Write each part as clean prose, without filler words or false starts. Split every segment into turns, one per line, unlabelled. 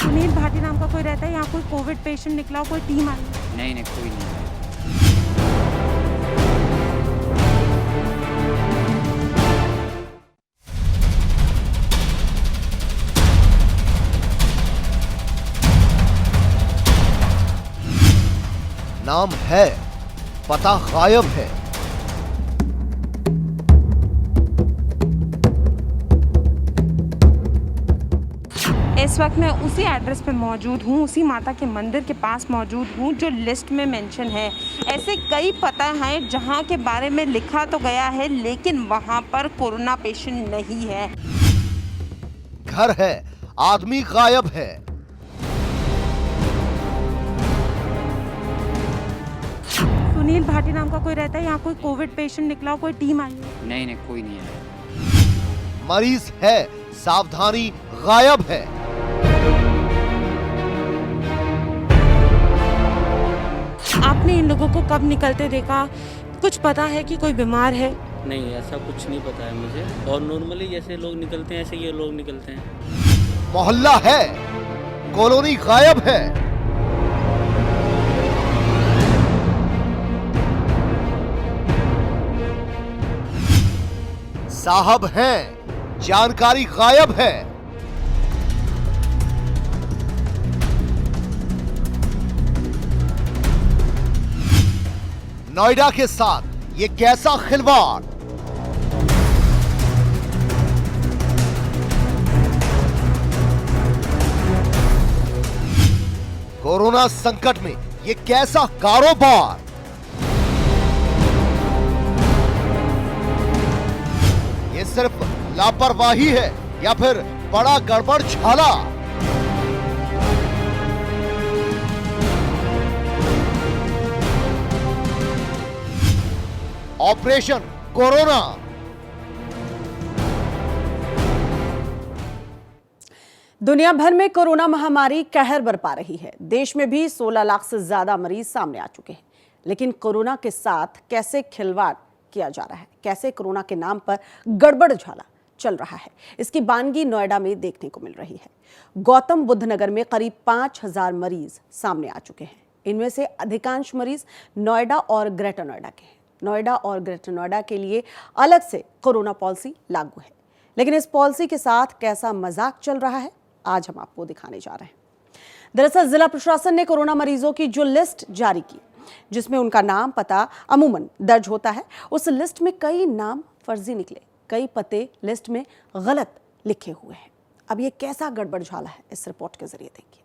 सुनील भाटी नाम का कोई रहता है, यहाँ कोई कोविड पेशेंट निकला हो, कोई टीम आई?
नहीं नहीं, कोई नहीं है।
नाम है, पता गायब है।
इस वक्त मैं उसी एड्रेस पे मौजूद हूँ, उसी माता के मंदिर के पास मौजूद हूँ जो लिस्ट में मेंशन है। ऐसे कई पता हैं जहाँ के बारे में लिखा तो गया है, लेकिन वहाँ पर कोरोना पेशेंट नहीं है।
घर है, आदमी गायब है।
सुनील भाटी नाम का कोई रहता है, यहाँ कोई कोविड पेशेंट निकला हो, कोई टीम आई है?
नहीं नहीं, कोई नहीं है।
मरीज है, सावधानी, गायब है।
आपने इन लोगों को कब निकलते देखा? कुछ पता है कि कोई बीमार है?
नहीं, ऐसा कुछ नहीं पता है मुझे। और नॉर्मली जैसे लोग निकलते हैं ऐसे ये लोग निकलते हैं।
मोहल्ला है, कॉलोनी गायब है। साहब हैं, जानकारी गायब है। नोएडा के साथ ये कैसा खिलवाड़? कोरोना संकट में ये कैसा कारोबार? ये सिर्फ लापरवाही है या फिर बड़ा गड़बड़ झाला? Operation corona.
दुनिया भर में कोरोना महामारी कहर बरपा रही है। देश में भी 16 लाख से ज्यादा मरीज सामने आ चुके हैं। लेकिन कोरोना के साथ कैसे खिलवाड़ किया जा रहा है, कैसे कोरोना के नाम पर गड़बड़ झाला चल रहा है, इसकी बानगी नोएडा में देखने को मिल रही है। गौतम बुद्ध नगर में करीब 5000 मरीज सामने आ चुके हैं। इनमें से अधिकांश मरीज नोएडा और ग्रेटर नोएडा के हैं। नोएडा और ग्रेटर नोएडा के लिए अलग से कोरोना पॉलिसी लागू है, लेकिन इस पॉलिसी के साथ कैसा मजाक चल रहा है आज हम आपको दिखाने जा रहे हैं। दरअसल जिला प्रशासन ने कोरोना मरीजों की जो लिस्ट जारी की, जिसमें उनका नाम पता अमूमन दर्ज होता है, उस लिस्ट में कई नाम फर्जी निकले, कई पते लिस्ट में गलत लिखे हुए हैं। अब ये कैसा गड़बड़ झाला है, इस रिपोर्ट के जरिए देखिए।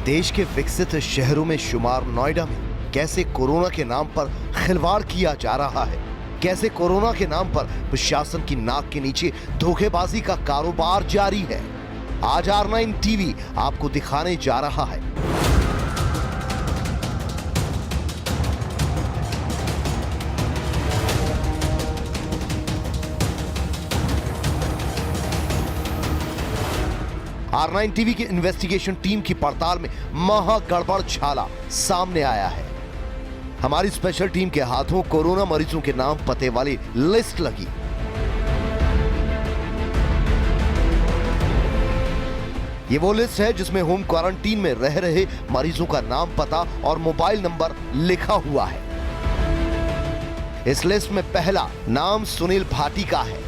देश के विकसित शहरों में शुमार नोएडा में कैसे कोरोना के नाम पर खिलवाड़ किया जा रहा है, कैसे कोरोना के नाम पर प्रशासन की नाक के नीचे धोखेबाजी का कारोबार जारी है। आज R9 टीवी आपको दिखाने जा रहा है। R9 टीवी की इन्वेस्टिगेशन टीम की पड़ताल में महा गड़बड़ झाला सामने आया है। हमारी स्पेशल टीम के हाथों कोरोना मरीजों के नाम पते वाली लिस्ट लगी। ये वो लिस्ट है जिसमें होम क्वारंटीन में रह रहे मरीजों का नाम, पता और मोबाइल नंबर लिखा हुआ है। इस लिस्ट में पहला नाम सुनील भाटी का है।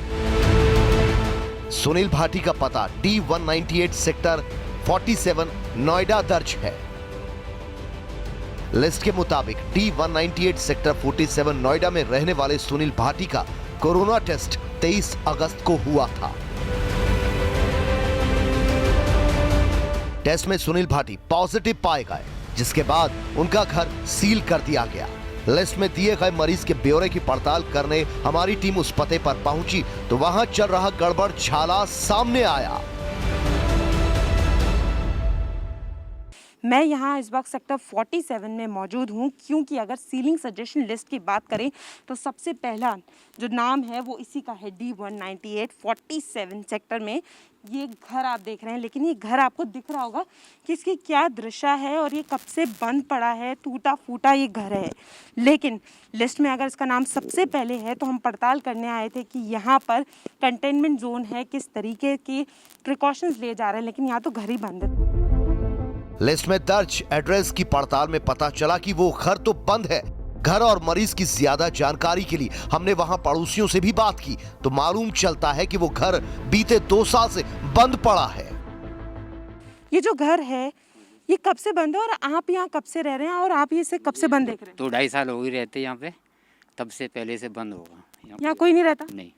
सुनील भाटी का पता D198 सेक्टर 47 नोएडा दर्ज है। लिस्ट के मुताबिक D198 सेक्टर 47 नोएडा में रहने वाले सुनील भाटी का कोरोना टेस्ट 23 अगस्त को हुआ था। टेस्ट में सुनील भाटी पॉजिटिव पाए गए, जिसके बाद उनका घर सील कर दिया गया। लिस्ट में दिए गए मरीज के ब्यौरे की पड़ताल करने हमारी टीम उस पते पर पहुंची तो वहां चल रहा गड़बड़ झाला सामने आया।
मैं यहाँ इस वक्त सेक्टर 47 में मौजूद हूँ, क्योंकि अगर सीलिंग सजेशन लिस्ट की बात करें तो सबसे पहला जो नाम है वो इसी का है, D198 47 सेक्टर में ये घर आप देख रहे हैं। लेकिन ये घर आपको दिख रहा होगा कि इसकी क्या दृश्य है और ये कब से बंद पड़ा है, टूटा फूटा ये घर है। लेकिन लिस्ट में अगर इसका नाम सबसे पहले है तो हम पड़ताल करने आए थे कि यहाँ पर कंटेनमेंट जोन है, किस तरीके की प्रिकॉशंस लिए जा रहे हैं, लेकिन यहाँ तो घर ही बंद है।
लिस्ट में दर्ज एड्रेस की पड़ताल में पता चला कि वो घर तो बंद है। घर और मरीज की ज्यादा जानकारी के लिए हमने वहां पड़ोसियों से भी बात की तो मालूम चलता है कि वो घर बीते 2 साल से बंद पड़ा है।
ये जो घर है ये कब से बंद है और आप यहाँ कब से रह रहे हैं और आप ये इसे कब से बंद देख रहे हैं?
2-2.5 साल हो गए रहते यहाँ पे, तब से पहले से बंद होगा।
यहाँ कोई नहीं रहता?
नहीं,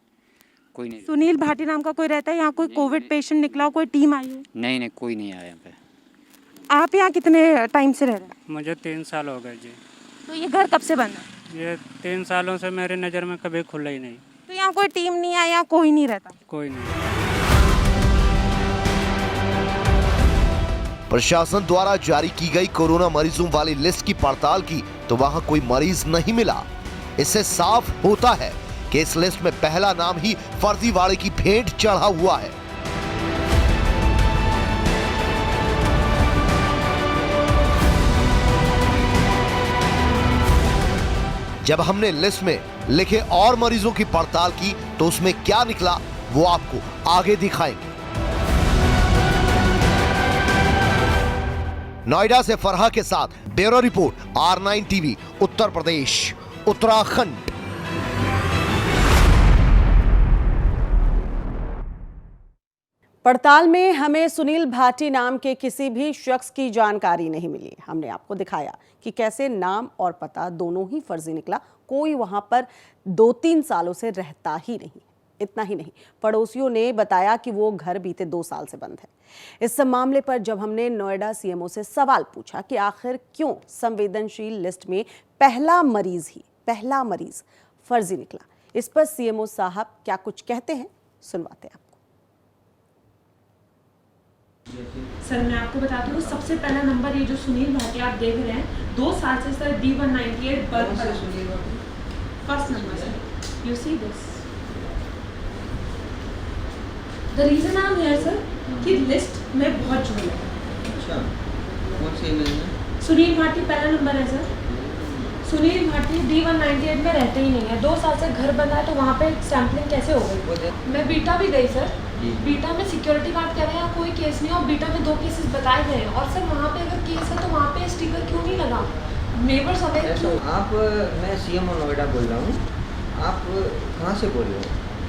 कोई नहीं।
सुनील भाटी नाम का कोई रहता है यहाँ? कोई कोविड पेशेंट निकला हो, कोई टीम आई है?
नहीं, कोई नहीं आया यहाँ पे।
आप यहाँ कितने टाइम से रह रहे हैं?
मुझे 3 साल हो गए जी।
तो ये घर कब से बंद है?
ये 3 सालों से मेरे नज़र में कभी खुला ही नहीं।
तो यहाँ कोई टीम नहीं आई, यहाँ कोई नहीं रहता?
कोई नहीं।
प्रशासन द्वारा जारी की गई कोरोना मरीजों वाली लिस्ट की पड़ताल की तो वहां कोई मरीज नहीं मिला। इससे साफ होता है कि इस लिस्ट में पहला नाम ही फर्जीवाड़े की भेंट चढ़ा हुआ है। जब हमने लिस्ट में लिखे और मरीजों की पड़ताल की तो उसमें क्या निकला वो आपको आगे दिखाएंगे। नोएडा से फरहा के साथ bureau report, R9 TV, Uttar Pradesh, Uttarakhand.
पड़ताल में हमें सुनील भाटी नाम के किसी भी शख्स की जानकारी नहीं मिली। हमने आपको दिखाया कि कैसे नाम और पता दोनों ही फर्जी निकला। कोई वहां पर 2-3 सालों से रहता ही नहीं। इतना ही नहीं, पड़ोसियों ने बताया कि वो घर बीते 2 साल से बंद है। इस मामले पर जब हमने नोएडा सीएमओ से सवाल पूछा कि आखिर क्यों संवेदनशील लिस्ट में पहला मरीज फर्जी निकला, इस पर सीएमओ साहब क्या कुछ कहते हैं, सुनवाते हैं आपको।
सर मैं आपको बता दूं, सबसे पहला नंबर ये जो सुनील भाटी आप देख रहे हैं 2 साल से सर D198 बंद पड़ा है। First number sir, you see this the reason I am here sir कि लिस्ट में बहुत झोल है।
अच्छा, कौन सी में?
सुनील भाटी पहला नंबर है सर। सुनील भाटी D198 में रहते ही नहीं है, 2 साल से घर बंद है, तो वहाँ पे सैम्पलिंग कैसे हो गई? मैं बीटा भी गई सर, बीटा में सिक्योरिटी गार्ड कह रहे हैं कोई केस नहीं, और बीटा में 2 केसेस बताए गए हैं। और सर वहाँ पे अगर केस है तो वहाँ पे स्टिकर क्यों नहीं लगा? नेबर्स अवेयर क्यों?
आप, मैं सीएमओ नोएडा बोल रहा हूँ, आप कहाँ से बोल रहे हो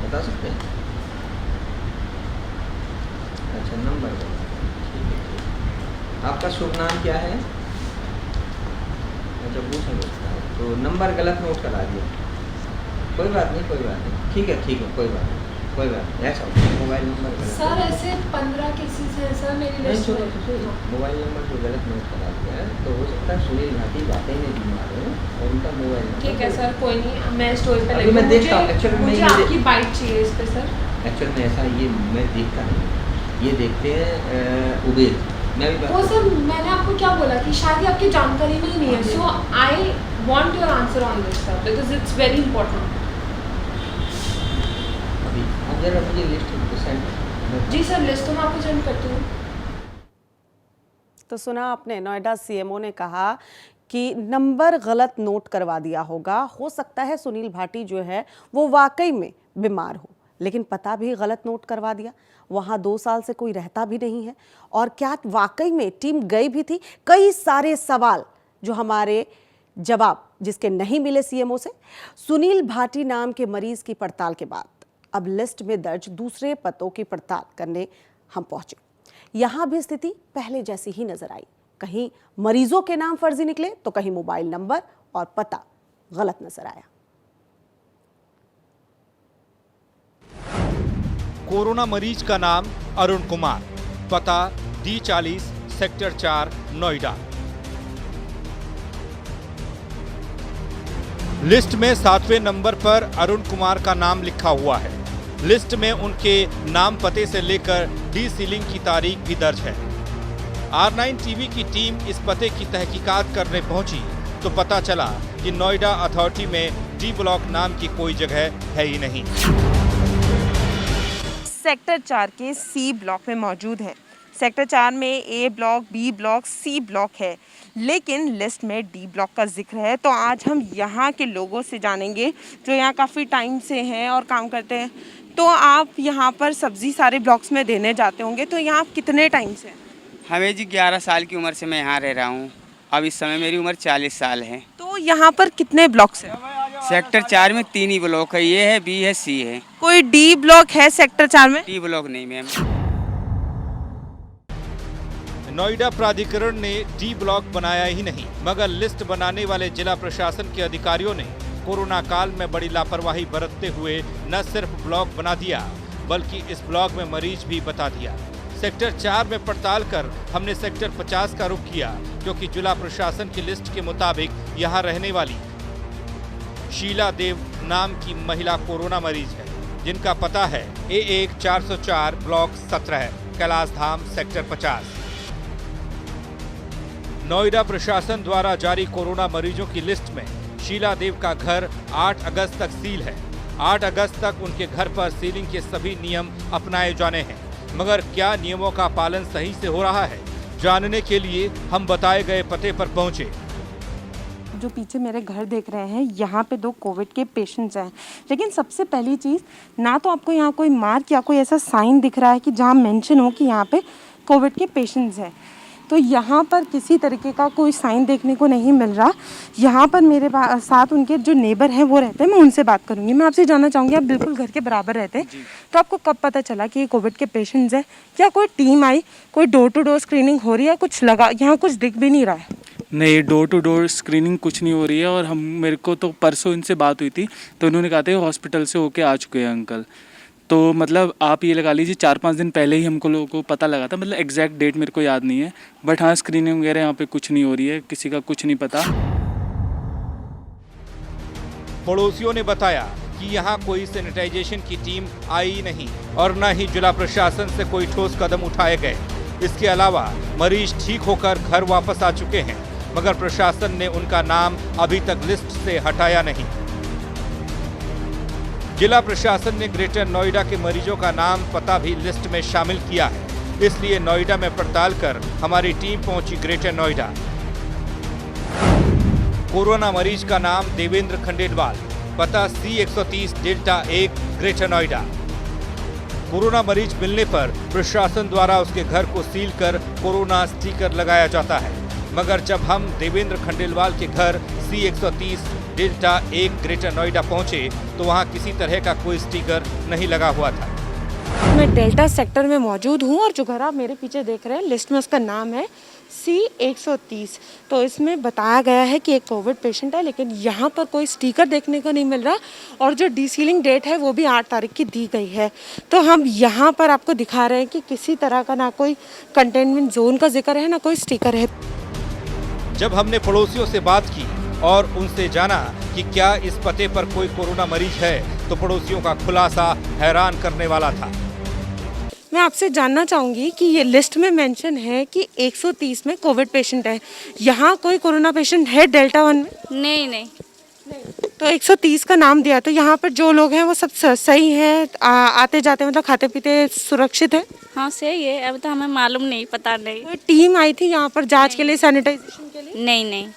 बता सकते हैं? अच्छा, नंबर ठीक है। आपका शुभ नाम क्या है? अच्छा, पूछा सकता है तो नंबर गलत नोट करा दिया। कोई बात नहीं, कोई बात नहीं, ठीक है, कोई बात नहीं, कोई बात नहीं। ऐसा मोबाइल नंबर गलत
सर ऐसे 15 केसेस हैं सर मेरी लिस्ट में।
मोबाइल नंबर जो गलत नोट करा दिया है तो हो सकता है सुनील भाटी वाकई में बीमार है और उनका मोबाइल नंबर।
ठीक है सर, कोई नहीं, मैं स्टोरी पे
अभी मैं देखता हूँ। एक्चुअली
मुझे आपकी बाइट चाहिए इस पे सर।
एक्चुअली में ऐसा ये मैं देखता नहीं, ये देखते हैं उबेद। मैं भी
वो सर मैंने आपको क्या बोला कि शायद ये आपकी जानकारी में ही नहीं है, so I want your answer on this sir because it's very important.
अभी आप जरा मुझे लिस्ट सेंड।
जी सर, लिस्ट तो मैं आपको सेंड करती हूँ।
तो सुना आपने, नोएडा सीएमओ ने कहा कि नंबर गलत नोट करवा दिया होगा। हो सकता है सुनील भाटी जो है वो वाकई में बीमार हो, लेकिन पता भी गलत नोट करवा दिया। वहाँ 2 साल से कोई रहता भी नहीं है। और क्या वाकई में टीम गई भी थी? कई सारे सवाल जो हमारे जवाब जिसके नहीं मिले सीएमओ से। सुनील भाटी नाम के मरीज की पड़ताल के बाद अब लिस्ट में दर्ज दूसरे पतों की पड़ताल करने हम पहुंचे। यहाँ भी स्थिति पहले जैसी ही नजर आई। कहीं मरीजों के नाम फर्जी निकले तो कहीं मोबाइल नंबर और पता गलत नजर आया।
कोरोना मरीज का नाम अरुण कुमार, पता D40 सेक्टर 4 नोएडा। लिस्ट में 7वें नंबर पर अरुण कुमार का नाम लिखा हुआ है। लिस्ट में उनके नाम पते से लेकर डी सीलिंग की तारीख भी दर्ज है। R9 टीवी की टीम इस पते की तहकीकात करने पहुंची तो पता चला कि नोएडा अथॉरिटी में डी ब्लॉक नाम की कोई जगह है ही नहीं।
सेक्टर 4 के सी ब्लॉक में मौजूद है। सेक्टर 4 में A block, B block, C block है, लेकिन लिस्ट में डी ब्लॉक का जिक्र है। तो आज हम यहाँ के लोगों से जानेंगे जो यहाँ काफ़ी टाइम से हैं और काम करते हैं। तो आप यहाँ पर सब्जी सारे ब्लॉक्स में देने जाते होंगे, तो यहाँ आप कितने टाइम से हैं?
हमें जी 11 साल की उम्र से मैं यहाँ रह रहा हूँ। अब इस समय मेरी उम्र 40 साल है।
तो यहाँ पर कितने ब्लॉक्स हैं?
सेक्टर 4 में 3 ही ब्लॉक है, ये है, बी है, सी है।
कोई डी ब्लॉक है सेक्टर 4 में?
डी ब्लॉक नहीं मैम।
नोएडा प्राधिकरण ने डी ब्लॉक बनाया ही नहीं, मगर लिस्ट बनाने वाले जिला प्रशासन के अधिकारियों ने कोरोना काल में बड़ी लापरवाही बरतते हुए न सिर्फ ब्लॉक बना दिया, बल्कि इस ब्लॉक में मरीज भी बता दिया। सेक्टर 4 में पड़ताल कर हमने सेक्टर 50 का रुख किया, क्योंकि जिला प्रशासन की लिस्ट के मुताबिक यहाँ रहने वाली शीला देव नाम की महिला कोरोना मरीज है, जिनका पता है A1 404 ब्लॉक 17 कैलाश धाम सेक्टर 50। नोएडा प्रशासन द्वारा जारी कोरोना मरीजों की लिस्ट में शीला देव का घर 8 अगस्त तक सील है। 8 अगस्त तक उनके घर पर सीलिंग के सभी नियम अपनाए जाने हैं, मगर क्या नियमों का पालन सही से हो रहा है, जानने के लिए हम बताए गए पते पर पहुंचे।
जो पीछे मेरे घर देख रहे हैं, यहाँ पे 2 कोविड के पेशेंट्स हैं, लेकिन सबसे पहली चीज़, ना तो आपको यहाँ कोई मार्क या कोई ऐसा साइन दिख रहा है कि जहाँ मेंशन हो कि यहाँ पे कोविड के पेशेंट्स हैं। तो यहाँ पर किसी तरीके का कोई साइन देखने को नहीं मिल रहा। यहाँ पर मेरे साथ उनके जो नेबर हैं वो रहते हैं, मैं उनसे बात करूँगी। मैं आपसे जानना चाहूँगी, आप बिल्कुल घर के बराबर रहते हैं, तो आपको कब पता चला कि ये कोविड के पेशेंट्स हैं? क्या कोई टीम आई, कोई डोर टू डोर स्क्रीनिंग हो रही है? कुछ लगा, यहाँ कुछ दिख भी नहीं रहा है।
नहीं, डोर टू डोर स्क्रीनिंग कुछ नहीं हो रही है। और मेरे को तो परसों इनसे बात हुई थी, तो उन्होंने कहा था हॉस्पिटल से होके आ चुके हैं अंकल। तो मतलब आप ये लगा लीजिए 4-5 दिन पहले ही हमको लोगों को पता लगा था। मतलब एग्जैक्ट डेट मेरे को याद नहीं है, बट हाँ स्क्रीनिंग वगैरह यहाँ पे कुछ नहीं हो रही है, किसी का कुछ नहीं पता।
पड़ोसियों ने बताया कि यहाँ कोई सैनिटाइजेशन की टीम आई नहीं और न ही जिला प्रशासन से कोई ठोस कदम उठाए गए। इसके अलावा मरीज ठीक होकर घर वापस आ चुके हैं, मगर प्रशासन ने उनका नाम अभी तक लिस्ट से हटाया नहीं। जिला प्रशासन ने ग्रेटर नोएडा के मरीजों का नाम पता भी लिस्ट में शामिल किया है, इसलिए नोएडा में पड़ताल कर हमारी टीम पहुंची ग्रेटर नोएडा। कोरोना मरीज का नाम देवेंद्र खंडेलवाल, पता C130 delta 1 greater Noida. Corona मरीज मिलने पर प्रशासन द्वारा उसके घर को सील कर कोरोना स्टिकर लगाया जाता है, मगर जब हम देवेंद्र खंडेलवाल के घर C130 डेल्टा 1 ग्रेटर नोएडा पहुंचे तो वहां किसी तरह का कोई स्टिकर नहीं लगा हुआ था।
मैं डेल्टा सेक्टर में मौजूद हूं और जो घर आप मेरे पीछे देख रहे हैं, लिस्ट में उसका नाम है C130। तो इसमें बताया गया है कि एक कोविड पेशेंट है, लेकिन यहाँ पर कोई स्टिकर देखने को नहीं मिल रहा और जो डीसीलिंग डेट है वो भी 8 तारीख की दी गई है। तो हम यहाँ पर आपको दिखा रहे हैं कि किसी तरह का ना कोई कंटेनमेंट जोन का जिक्र है, ना कोई स्टिकर है।
जब हमने पड़ोसियों से बात की और उनसे जाना कि क्या इस पते पर कोई कोरोना मरीज है, तो पड़ोसियों का खुलासा हैरान करने वाला था।
मैं आपसे जानना चाहूँगी कि ये लिस्ट में मेंशन है कि 130 में कोविड पेशेंट है, यहाँ कोई कोरोना पेशेंट है डेल्टा 1 में?
नहीं।
तो 130 का नाम दिया, तो यहाँ पर जो लोग हैं वो सब सही है, आते जाते मतलब खाते पीते सुरक्षित है?
हाँ सही है, अब तो हमें मालूम नहीं, पता नहीं।
कोई टीम आई थी यहाँ पर जांच के लिए, सैनिटाइजेशन के लिए?
नहीं।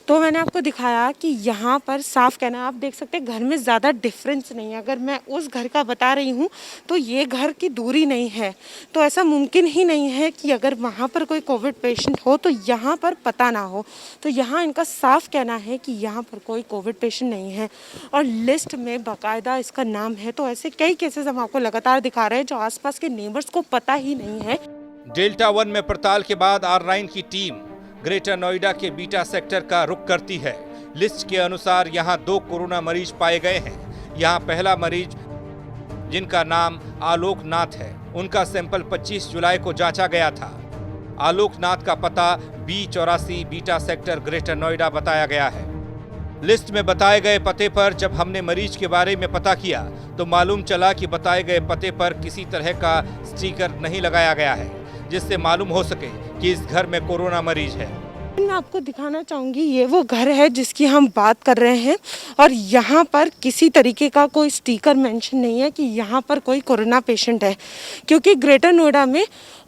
तो मैंने आपको दिखाया कि यहाँ पर साफ कहना, आप देख सकते हैं घर में ज़्यादा डिफरेंस नहीं है। अगर मैं उस घर का बता रही हूँ तो ये घर की दूरी नहीं है, तो ऐसा मुमकिन ही नहीं है कि अगर वहाँ पर कोई कोविड पेशेंट हो तो यहाँ पर पता ना हो। तो यहाँ इनका साफ कहना है कि यहाँ पर कोई कोविड पेशेंट नहीं है और लिस्ट में बाकायदा इसका नाम है। तो ऐसे कई केसेस हम आपको लगातार दिखा रहे हैं जो आसपास के नेबर्स को पता ही नहीं है।
डेल्टा 1 में पड़ताल के बाद R9 की टीम ग्रेटर नोएडा के बीटा सेक्टर का रुख करती है। लिस्ट के अनुसार यहाँ 2 कोरोना मरीज पाए गए हैं। यहाँ पहला मरीज, जिनका नाम आलोक नाथ है, उनका सैंपल 25 जुलाई को जांचा गया था। आलोक नाथ का पता B84 beta sector greater Noida बताया गया है। लिस्ट में बताए गए पते पर जब हमने मरीज के बारे में पता किया तो मालूम चला कि बताए गए पते पर किसी तरह का स्टिकर नहीं लगाया गया है, जिससे मालूम हो सके कि इस घर में कोरोना मरीज है।
मैं आपको दिखाना चाहूँगी, ये वो घर है जिसकी हम बात कर रहे हैं और यहाँ पर किसी तरीके का कोई स्टिकर मेंशन नहीं है कि यहाँ पर कोई कोरोना पेशेंट है, क्योंकि ग्रेटर नोएडा में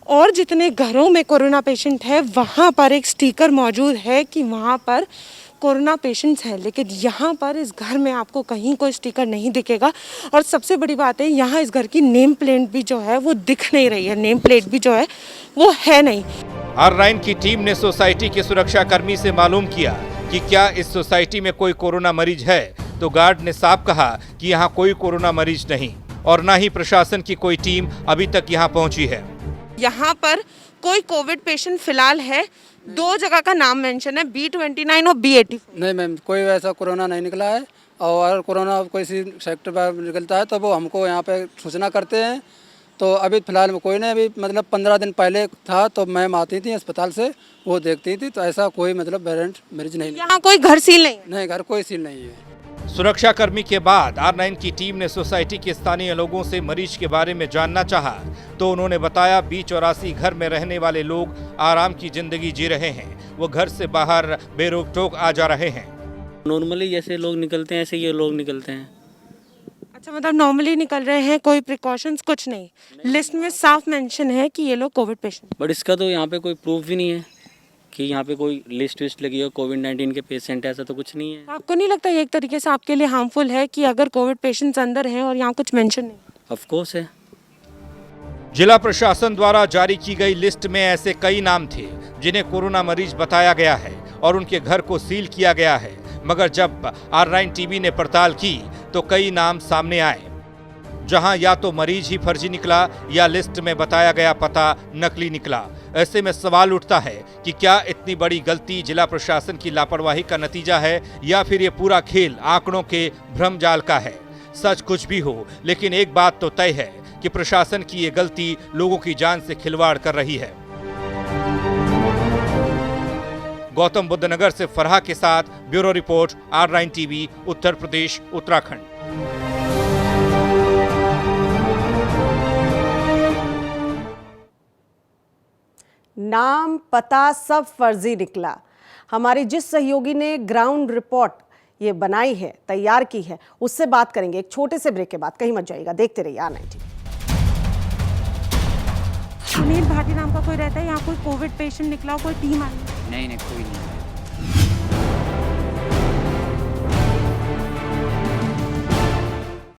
और जितने घरों में कोरोना पेशेंट है वहाँ पर एक स्टिकर मौजूद है कि वहाँ पर कोरोना पेशेंट्स हैं, लेकिन यहाँ पर इस घर में आपको कहीं कोई स्टिकर नहीं दिखेगा। और सबसे बड़ी बात है, यहाँ इस घर की नेम प्लेट भी जो है वो दिख नहीं रही है, नेम प्लेट भी जो है वो है नहीं।
R9 की टीम ने सोसाइटी के सुरक्षा कर्मी से मालूम किया कि क्या इस सोसाइटी में कोई कोरोना मरीज है, तो गार्ड ने साफ कहा कि यहाँ कोई कोरोना मरीज नहीं और न ही प्रशासन की कोई टीम अभी तक यहाँ पहुँची है।
यहाँ पर कोई कोविड पेशेंट फिलहाल है, 2 जगह का नाम मेंशन है, B29 और B84।
नहीं मैम, कोई वैसा कोरोना नहीं निकला है, और अगर कोरोना किसी सेक्टर पर निकलता है तो वो हमको यहाँ पे सूचना करते हैं। तो अभी फ़िलहाल में कोई नहीं, अभी मतलब 15 दिन पहले था तो मैम आती थी अस्पताल से, वो देखती थी, तो ऐसा कोई मतलब वेरिएंट मरीज नहीं।
यहाँ कोई घर सील नहीं है?
नहीं, घर कोई सील नहीं है।
सुरक्षा कर्मी के बाद R9 की टीम ने सोसाइटी के स्थानीय लोगों से मरीज के बारे में जानना चाहा, तो उन्होंने बताया B84 घर में रहने वाले लोग आराम की जिंदगी जी रहे हैं, वो घर से बाहर बेरोक टोक आ जा रहे हैं।
नॉर्मली जैसे लोग निकलते हैं ऐसे ये लोग निकलते हैं।
अच्छा, मतलब नॉर्मली निकल रहे हैं, कोई प्रिकॉशंस कुछ नहीं? लिस्ट में साफ मेंशन है कि ये लोग कोविड पेशेंट।
बट इसका तो यहाँ पे कोई प्रूफ भी नहीं है कि यहाँ पे कोई लिस्ट विस्ट लगी हो कोविड-19 के पेशेंट, ऐसा तो कुछ नहीं है।
आपको नहीं लगता ये एक तरीके से आपके लिए हार्मफुल है कि अगर कोविड पेशेंट्स अंदर हैं और यहाँ कुछ मेंशन नहीं?
ऑफ कोर्स है।
जिला प्रशासन द्वारा जारी की गई लिस्ट में ऐसे कई नाम थे जिन्हें कोरोना मरीज बताया गया है और उनके घर को सील किया गया है, मगर जब R9 टीवी ने पड़ताल की तो कई नाम सामने आए, जहां या तो मरीज ही फर्जी निकला या लिस्ट में बताया गया पता नकली निकला। ऐसे में सवाल उठता है कि क्या इतनी बड़ी गलती जिला प्रशासन की लापरवाही का नतीजा है या फिर ये पूरा खेल आंकड़ों के भ्रमजाल का है। सच कुछ भी हो, लेकिन एक बात तो तय है कि प्रशासन की ये गलती लोगों की जान से खिलवाड़ कर रही है। गौतम बुद्ध नगर से फरहा के साथ bureau report, R9 TV, Uttar Pradesh, Uttarakhand.
नाम पता सब फर्जी निकला। हमारी जिस सहयोगी ने ग्राउंड रिपोर्ट ये बनाई है, तैयार की है, उससे बात करेंगे एक छोटे से ब्रेक के बाद। कहीं मत जाइएगा, देखते रहिए R9 टीवी।
सुनील भाटी नाम का कोई रहता है यहाँ? कोई कोविड पेशेंट निकला, कोई टीम आई?
नहीं कोई नहीं है।